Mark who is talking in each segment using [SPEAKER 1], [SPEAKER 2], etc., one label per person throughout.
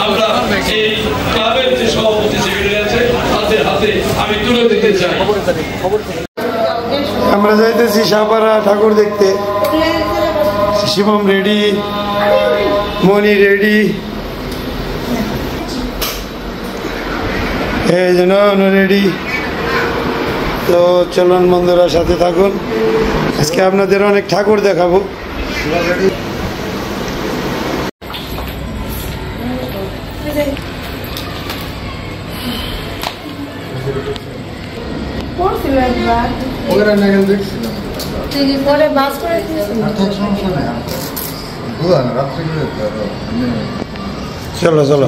[SPEAKER 1] আমরা এই ক্লাবের যে সভাপতি সেক্রেটারি আছে তাদের হাতে আমি তুলে দিতে চাই।
[SPEAKER 2] আমরা যাইতেছি শাহপাড়া ঠাকুর দেখতে। শিবম রেডি, মনি রেডি, এই যে নয়ন রেডি। তো চলুন বন্ধুরা সাথে থাকুন, আজকে আপনাদের অনেক ঠাকুর দেখাবো। চলো চলো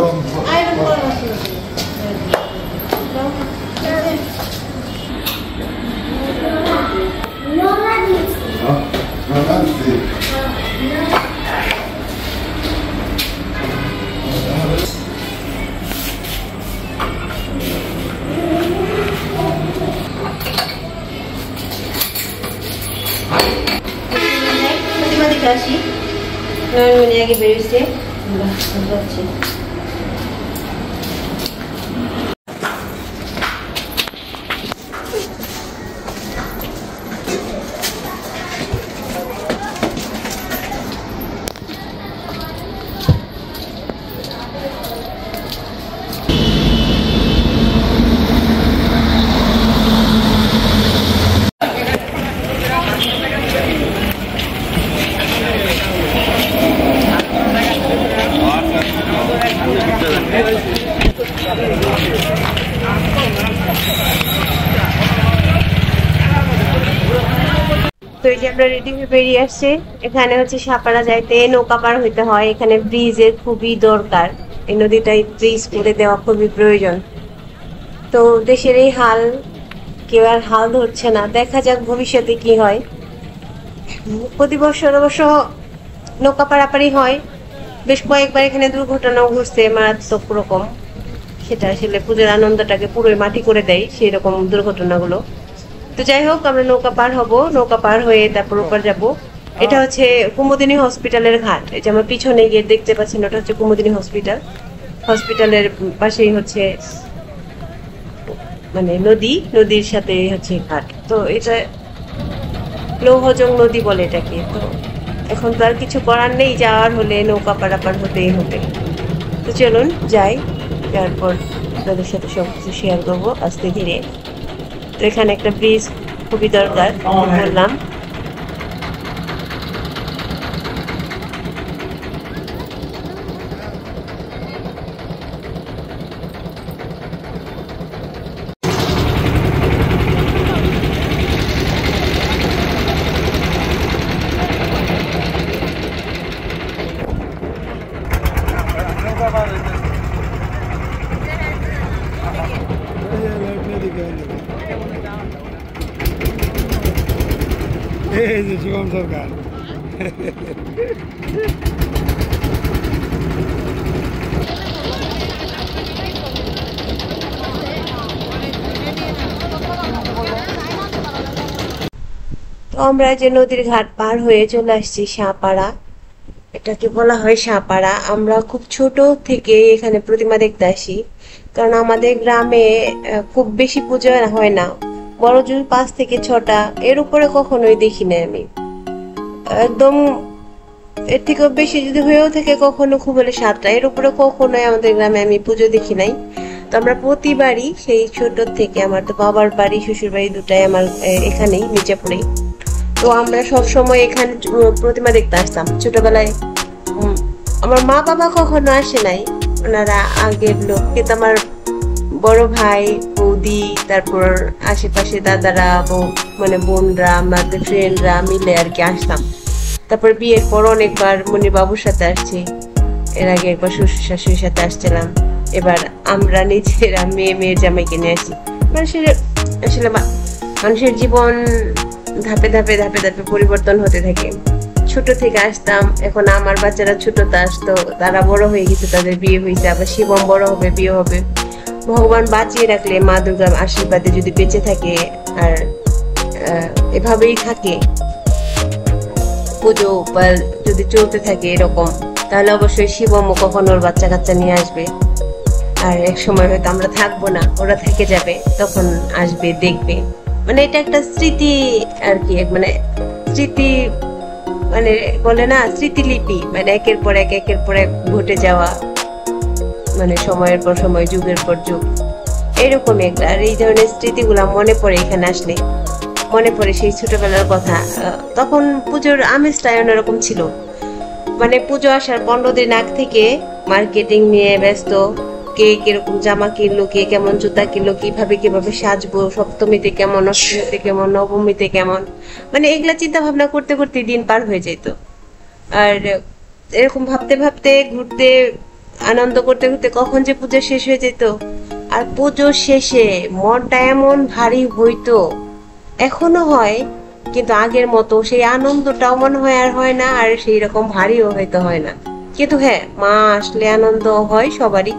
[SPEAKER 3] আসি নয়নমণি আগে বেরিয়েছে। তো এই যে আমরা রেডি হয়ে বেরিয়ে আসছি। এখানে হচ্ছে সাপাড়া যাইতে নৌকা পার হইতে হয়, এখানে ব্রিজের খুবই দরকার, এই নদীটাই ব্রিজ করে দেওয়া খুবই প্রয়োজন। তো দেশের এই হাল, কেউ আর হাল ধরছে না, দেখা যাক ভবিষ্যতে কি হয়। প্রতি বছর অবশ্য নৌকা পারাপারি হয়, বেশ কয়েকবার এখানে দুর্ঘটনাও ঘটছে মারাত্মক রকম, সেটা আসলে পুজোর আনন্দটাকে পুরোই মাটি করে দেয় সেই রকম দুর্ঘটনাগুলো। তো যাই হোক, আমরা নৌকা পার হব, নৌকা পার হয়ে তারপর ওপার যাব। এটা হচ্ছে কুমুদিনী হসপিটালের ঘাট। এই যে আমার পিছনে গিয়ে দেখতে পাচ্ছেন, ওটা হচ্ছে কুমুদিনী হসপিটাল। হসপিটালের পাশেই হচ্ছে মানে নদী, নদীর সাথে হচ্ছে ঘাট। তো এটা লৌহজং নদী বলে এটাকে। তো এখন তো আর কিছু করার নেই, যাওয়ার হলে নৌকা পারাপার হতেই হবে। তো চলুন যাই, তারপর তাদের সাথে সবকিছু শেয়ার করবো আস্তে ধীরে। তো এখানে একটা ব্রিজ খুবই দরকার বললাম।
[SPEAKER 2] এই যে শিবম সরকার।
[SPEAKER 3] তো আমরা যে নদীর ঘাট পার হয়ে চলে আসছি শাহপাড়া, এটাকে বলা হয় শাহপাড়া। আমরা খুব ছোট থেকে এখানে প্রতিমা দেখতে আসি, কারণ আমাদের গ্রামে খুব বেশি পুজো হয় না, বড় জোর 5 থেকে 6টা, এর উপরে কখনোই দেখি না আমি। একদম এর থেকে বেশি যদি হয়েও থাকে কখনো খুব হলে 7টা, এর উপরে কখনোই আমাদের গ্রামে আমি পুজো দেখি নাই। তো আমরা প্রতিবারই সেই ছোট থেকে, আমার তো বাবার বাড়ি শ্বশুর বাড়ি দুটাই আমার এখানেই মির্জাপুরেই, তো আমরা সব সময় এখানে প্রতিমা দেখতে আসতাম ছোটবেলায়। আমার মা বাবা কখনো আসে নাই, ওনারা আগের লোক, কিন্তু আমার বড় ভাই বৌদি, তারপর আশেপাশে দাদারা, মানে বোনরা, আমাদের ফ্রেন্ডরা মিলে আর কি আসতাম। তারপর বিয়ের পর অনেকবার মনির বাবুর সাথে আসছি, এর আগে একবার শ্বশুর শাশুড়ির সাথে আসছিলাম, এবার আমরা নিজেরা মেয়ের জামাইকে নিয়ে আসি। আসলে মানুষের জীবন ধাপে ধাপে ধাপে ধাপে পরিবর্তন হতে থাকে। ছোট থেকে আসতাম, এখন আমার বাচ্চারা ছোটতে আসতো, তারা বড় হয়ে গেছে, তাদের বিয়ে হয়েছে, আবার শিবম বড় হবে, বিয়ে হবে। ভগবান বাঁচিয়ে রাখলে, মা দুর্গার আশীর্বাদে যদি বেঁচে থাকে আর এভাবেই থাকে, পুজো যদি চলতে থাকে এরকম, তাহলে অবশ্যই শিবমও কখন ওর বাচ্চা কাচ্চা নিয়ে আসবে, আর এক সময় হয়তো আমরা থাকবো না, ওরা থেকে যাবে, তখন আসবে দেখবে। মানে এটা একটা স্মৃতি আর কি, মানে স্মৃতি, মানে বলে না স্মৃতিলিপি, মানে একের পর এক ঘটে যাওয়া, মানে সময়ের পর সময়, যুগের পর যুগ, এরকমই একটা। আর এই ধরনের স্মৃতিগুলা মনে পড়ে এখানে আসলে, মনে পড়ে সেই ছোটবেলার কথা। তখন পুজোর আমেজটা অন্যরকম ছিল। মানে পুজো আসার 15 দিন আগ থেকে মার্কেটিং নিয়ে ব্যস্ত, কে কিরকম জামা কিনলো, কে কেমন জুতা কিনলো, কিভাবে সাজবো, সপ্তমীতে কেমন, অষ্টমীতে কেমন, নবমীতে কেমন, মানে এগুলা চিন্তা ভাবনা করতে করতে দিন পার হয়ে যেত। আর এরকম ভাবতে ভাবতে, ঘুরতে, আনন্দ করতে করতে কখন যে পুজো শেষ হয়ে যেত। আর পুজো শেষে মনটা এমন ভারী হইতো, এখনো হয়, কিন্তু আগের মতো সেই আনন্দটাও মনে হয় আর হয় না, আর সেই রকম ভারীও হয়তো হয় না। কিন্তু হ্যাঁ, মা আসলে আনন্দ হয় সবারই,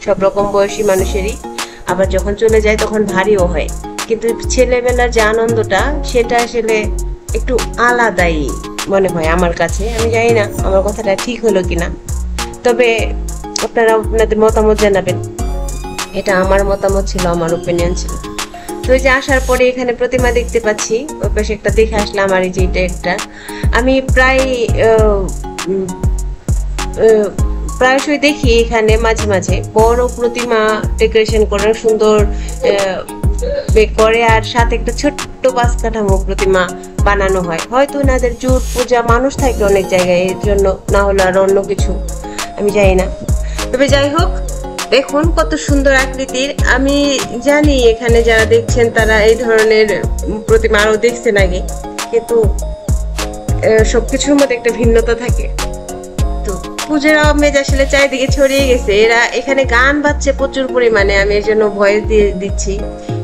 [SPEAKER 3] সব রকম বয়সী মানুষেরই। আবার যখন চলে যায় তখন ভারীও হয়, কিন্তু ছেলেবেলার যে আনন্দটা সেটা আসলে একটু আলাদাই মনে হয় আমার কাছে। আমি জানি না আমার কথাটা ঠিক হলো কিনা, তবে আপনারা আপনাদের মতামত জানাবেন। এটা আমার মতামত ছিল, আমার ওপিনিয়ন ছিল। তো এই যে আসার পরে এখানে প্রতিমা দেখতে পাচ্ছি, ওই পাশে একটা দেখে আসলাম, আর এই যে এটা একটা, আমি প্রায়শই দেখি এখানে মাঝে মাঝে বড় প্রতিমা ডেকোরেশন করে সুন্দর করে, আর সাথে একটা ছোট্ট বাস কাঠামো প্রতিমা বানানো হয়। হয়তো ওনাদের জোর পূজা মানুষ থাকে অনেক জায়গায়, এর জন্য, না হলো আর অন্য কিছু, আমি জানি না। তবে যাই হোক, দেখুন কত সুন্দর আকৃতির। আমি জানি এখানে যারা দেখছেন তারা এই ধরনের প্রতিমা আরো দেখছেন আগে, কিন্তু সবকিছুর মধ্যে একটা ভিন্নতা থাকে। তো পুজোর আমেজ আসলে চারিদিকে ছড়িয়ে গেছে। এরা এখানে গান বাজছে প্রচুর পরিমাণে, আমি এর জন্য ভয়েস দিয়ে দিচ্ছি।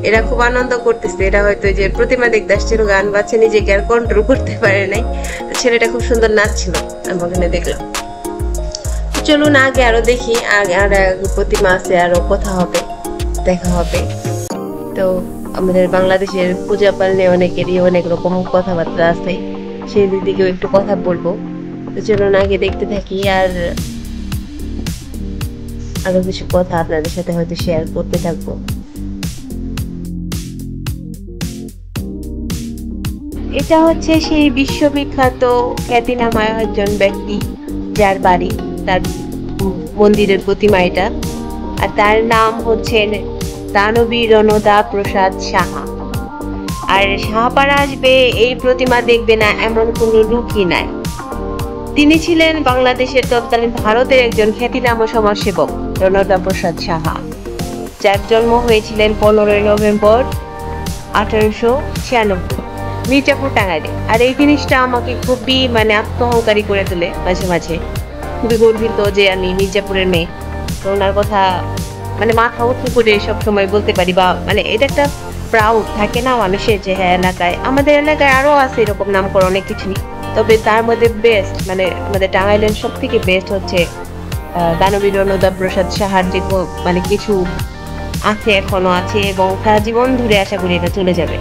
[SPEAKER 3] এরা খুব আনন্দ করতেছে। এরা হয়তো যে প্রতিমা দেখতে আসছিল, গান বাজছে, নিজেকে আর কন্ট্রোল করতে পারে নাই। ছেলেটা খুব সুন্দর নাচছিল, আমি ওখানে দেখলাম। চলুন আগে আরো দেখি, আগে আর প্রতিমা আছে, আরো কথা হবে, দেখা হবে। তো আমাদের বাংলাদেশের পূজা পালনে অনেকেরই অনেক রকম কথাবার্তা আছে, সেই দিকেও একটু কথা বলবো। তো চলুন আগে দেখতে থাকি, আর আরো কিছু কথা আপনাদের সাথে হয়তো শেয়ার করতে থাকবো। এটা হচ্ছে সেই বিশ্ববিখ্যাত খ্যাতিনামা একজন ব্যক্তি, যার বাড়ি, তার মন্দিরের প্রতিমা এটা, আর তার নাম হচ্ছেন দানবী রণদা প্রসাদ সাহা। আর সাহাপাড়া আসবে এই প্রতিমা দেখবে না এমন কোনো লোকই নাই। তিনি ছিলেন বাংলাদেশের তৎকালীন ভারতের একজন খ্যাতিনামা সমাজসেবক রণদা প্রসাদ সাহা, যার জন্ম হয়েছিলেন 15 নভেম্বর 1896 মির্জাপুর, টাঙ্গাইলে। আর এই জিনিসটা আমাকে খুবই আত্মহংকারী করে তোলে, মাঝে মাঝে খুবই গর্বিত যে আমি মির্জাপুরের মেয়ে। তো ওনার কথা মাথা উঁচু করে সবসময় বলতে পারি, বা এটা একটা প্রাউড থাকে না মানুষের, যে হ্যাঁ এলাকায়, আমাদের এলাকায় আরো আছে এরকম নাম করা অনেক কিছুই, তবে তার মধ্যে বেস্ট, আমাদের টাঙ্গাইলের সব থেকে বেস্ট হচ্ছে দানবী রণদা প্রসাদ সাহার, যে কিছু আছে, এখনো আছে, এবং সারা জীবন ধরে আশা করি এটা চলে যাবে।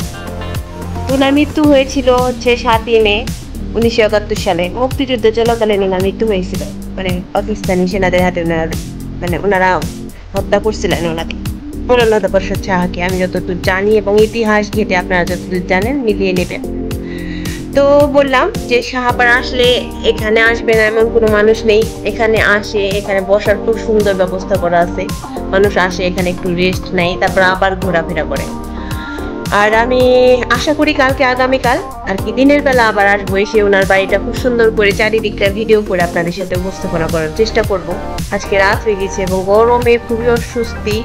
[SPEAKER 3] ওনার মৃত্যু হয়েছিল হচ্ছে 7 মে 1971 সালে, মুক্তিযুদ্ধ চলাকালীন ওনার মৃত্যু হয়েছিল। পাকিস্তানি সেনাদের হাতে ওনারা হত্যা করছিলেন ওনাকে, রণদা প্রসাদ সাহাকে, আমি যতদূর জানি, এবং ইতিহাস ঘেটে আপনারা যতদূর জানেন মিলিয়ে নেবেন। তো বললাম যে সাহাপাড়া আসলে এখানে আসবে না এমন কোনো মানুষ নেই। এখানে আসে, এখানে বসার খুব সুন্দর ব্যবস্থা করা আছে, মানুষ আসে এখানে একটু রেস্ট নেয়, তারপর আবার ঘোরাফেরা করে। আর আমি আশা করি কালকে, আগামীকাল আর কি, দিনের বেলা আবার আসবো, এসে ওনার বাড়িটা খুব সুন্দর করে চারিদিকটা ভিডিও করে আপনাদের সাথে উপস্থাপনা করার চেষ্টা করব। আজকে রাত হয়ে গেছে এবং গরমে খুবই অস্বস্তি,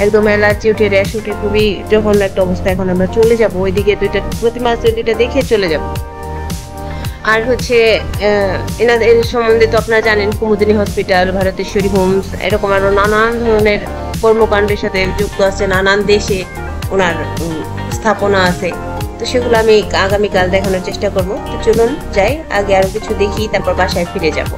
[SPEAKER 3] একদম অ্যালার্জি উঠে, র্যাশ উঠে, খুবই জঘন্য একটা অবস্থা। এখন আমরা চলে যাব ওইদিকে, দুইটা প্রতিমা দুইটা দেখে চলে যাব। আর হচ্ছে এনাদের সম্বন্ধে তো আপনারা জানেন, কুমুদিনী হসপিটাল, ভারতেশ্বরী হোমস, এরকম আরো নানান ধরনের কর্মকাণ্ডের সাথে যুক্ত আছে, নানান দেশে ওনার স্থাপনা আছে। তো সেগুলো আমি আগামীকাল দেখানোর চেষ্টা করবো। তো চলুন যাই, আগে আরো কিছু দেখি, তারপর বাসায় ফিরে যাব।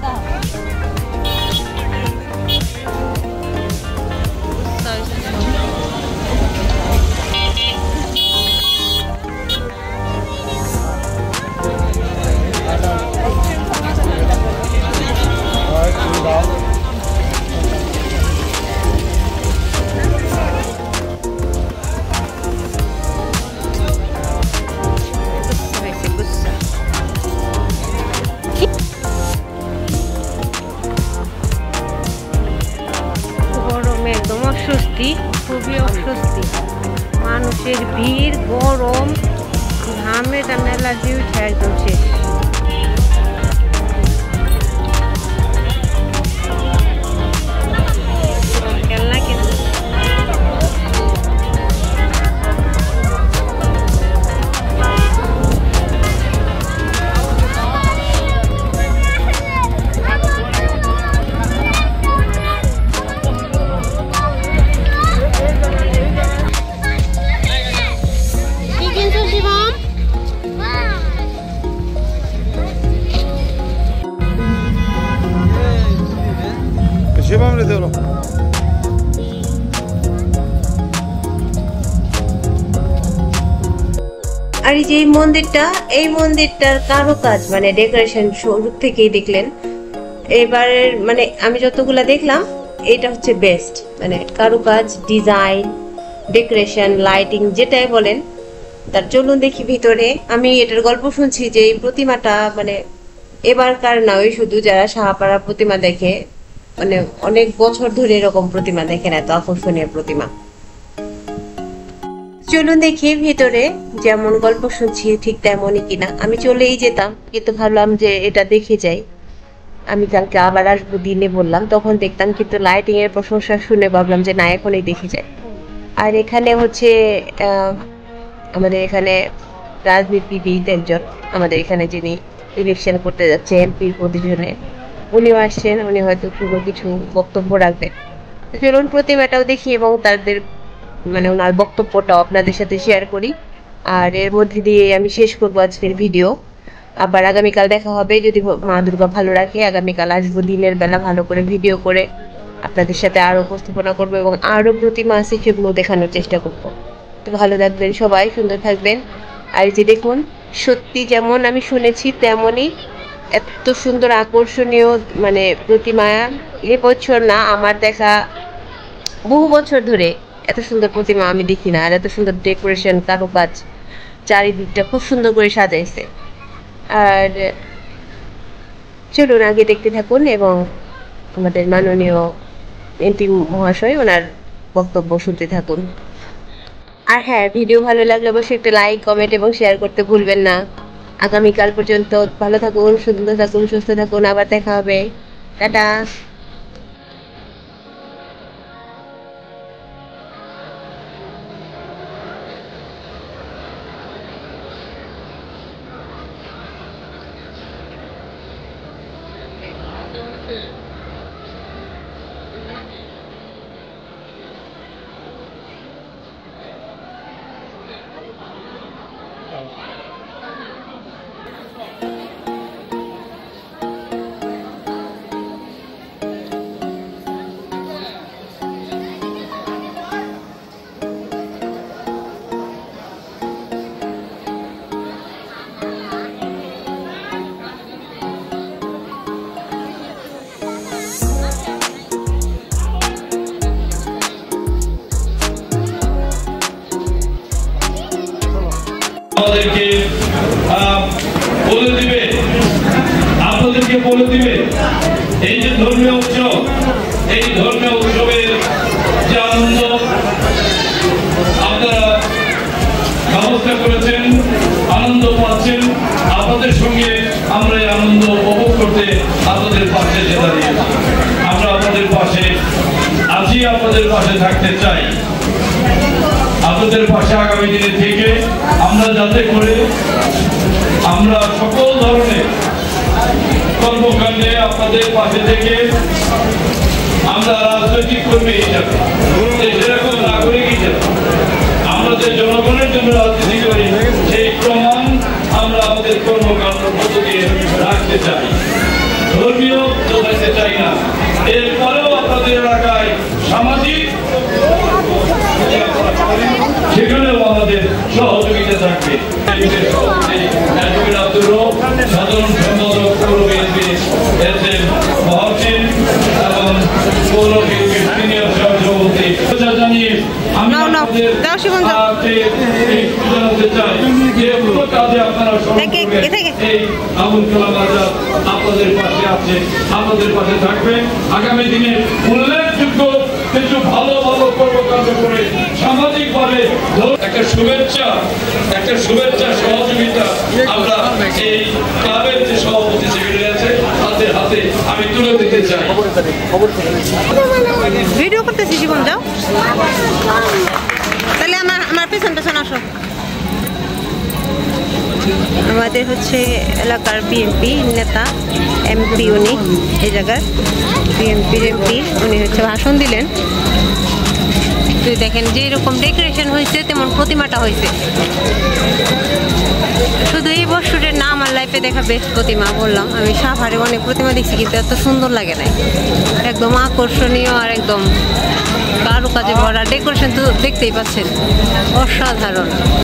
[SPEAKER 3] অস্বস্তি, খুবই অস্বস্তি। মানুষের ভিড়, গরম, ঘামে টামে অ্যালার্জি উঠে একদম শেষ। খেলনা কিন্তু
[SPEAKER 2] শিবম রে দেবো।
[SPEAKER 3] আর এই যে এই মন্দিরটার কারুকাজ মানে ডেকোরেশন শুরু থেকেই দেখলেন। এবারের মানে আমি যতগুলা দেখলাম এটা হচ্ছে বেস্ট, মানে কারুকাজ, ডিজাইন, ডেকোরেশন, লাইটিং যেটাই বলেন। তার চলুন দেখি ভিতরে। আমি এটার গল্প শুনছি যে এই প্রতিমাটা মানে এবারকার নয়, শুধু যারা শাহপাড়া প্রতিমা দেখে মানে অনেক বছর ধরে এরকম প্রতিমা দেখেন, এত আকর্ষণীয় প্রতিমা। চলুন দেখি ভিতরে যেমন গল্প শুনছি ঠিক তেমনই কিনা। আমি চলেই যেতাম, কিন্তু ভাবলাম যে এটা দেখে যাই। আমি কালকে আবার আসবো দিনে বললাম, তখন দেখতাম, কিন্তু লাইটিং এর প্রশংসা শুনে ভাবলাম যে না, এখনই দেখে যাই। আর এখানে হচ্ছে আমাদের এখানে রাজনীতিবিদ একজন, আমাদের এখানে যিনি ইলেকশন করতে যাচ্ছে এমপির পজিশনে, উনিও আসছেন। উনি হয়তো কোনো কিছু বক্তব্য রাখবেন। চলুন প্রতিমাটাও দেখি এবং তাদের মানে ওনার বক্তব্যটাও আপনাদের সাথে শেয়ার করি। আর এর মধ্যে দিয়ে আমি শেষ করবো আজকের ভিডিও। আবার আগামীকাল দেখা হবে যদি মা দুর্গা ভালো রাখে। আগামীকাল আসবো দিনের বেলা ভালো করে ভিডিও করে আপনাদের সাথে আরও উপস্থাপনা করবো এবং আরও প্রতিমা আছে সেগুলো দেখানোর চেষ্টা করবো। তো ভালো থাকবেন সবাই, সুন্দর থাকবেন। আর যে দেখুন, সত্যি যেমন আমি শুনেছি তেমনই এত সুন্দর আকর্ষণীয় মানে প্রতিমা এবছর না, আমার দেখা বহু বছর ধরে এত সুন্দর প্রতিমা আমি দেখি না। আর এত সুন্দর ডেকোরেশন, কারুকাজ, চারিদিকটা খুব সুন্দর করে সাজাইছে। আর চলুন আগে দেখতে থাকুন এবং আমাদের মাননীয় এমপি মহাশয় ওনার বক্তব্য শুনতে থাকুন। আর হ্যাঁ, ভিডিও ভালো লাগলে অবশ্যই একটা লাইক, কমেন্ট এবং শেয়ার করতে ভুলবেন না। আগামীকাল পর্যন্ত ভালো থাকুন, সুন্দর থাকুন, সুস্থ থাকুন। আবার দেখা হবে। টাটা।
[SPEAKER 1] আমাদেরকে আপনাদেরকে বলে দিবে এই যে ধর্মীয় উৎসব, এই ধর্মীয় উৎসবের যে আনন্দ আপনারা ব্যবস্থা করেছেন, আনন্দ পাচ্ছেন, আপনাদের সঙ্গে আমরা এই আনন্দ উপভোগ করতে আপনাদের পাশে এসে দাঁড়িয়েছি। আমরা আপনাদের পাশে আছি, আপনাদের পাশে থাকতে চাই। আপনাদের পাশে আগামী দিনে থেকে আমরা যাতে করে আমরা সকল ধরনের কর্মকাণ্ডে আপনাদের পাশে থেকে আমরা রাজনৈতিক কর্মী হিসাবে, সেরকম নাগরিক হিসাবে আমরা যে জনগণের জন্য রাজনীতি করি সেই প্রমাণ আমরা আমাদের কর্মকাণ্ড মধ্য দিয়ে রাখতে চাই। ধর্মীয় বোঝাইতে চাই না। এরপরেও আপনাদের এলাকায় সামাজিক সেখানেও আমাদের সহযোগিতা থাকবে। সাধারণ সম্পাদক পৌর বিএনপি মহাসিন এবং পৌর বিএনপির সিনিয়র সহসভাপতি জানিয়ে আমি জানাতে চাই যে পুরো কাজে আপনারা এই আবুল কালাম আজাদ আপনাদের পাশে আছে, আপনাদের পাশে থাকবে। আগামী দিনে উল্লেখযোগ্য কিছু ভালো ভালো কর্মকাণ্ড করে সামাজিকভাবে একটা শুভেচ্ছা সহযোগিতা আমরা এই ক্লাবের যে সভাপতি সেক্রেটারি আছে হাতে হাতে আমি তুলে দিতে চাই।
[SPEAKER 4] ভিডিও করতেছি জীবন, যাও তাহলে আমার পেছন পেছন আসো। আমাদের হচ্ছে এলাকার বিএনপি নেতা এমপি, উনি এই জায়গার বিএনপির এমপি, উনি হচ্ছে ভাষণ দিলেন। তুই দেখেন যেরকম ডেকোরেশন হয়েছে তেমন প্রতিমাটা হয়েছে। শুধু এই বছরের না, আমার লাইফে দেখা বেস্ট প্রতিমা বললাম। আমি সাভারে অনেক প্রতিমা দেখছি কিন্তু এত সুন্দর লাগে নাই, একদম আকর্ষণীয় আর একদম কারুকাজে ভরা। ডেকোরেশন তো দেখতেই পাচ্ছেন, অসাধারণ।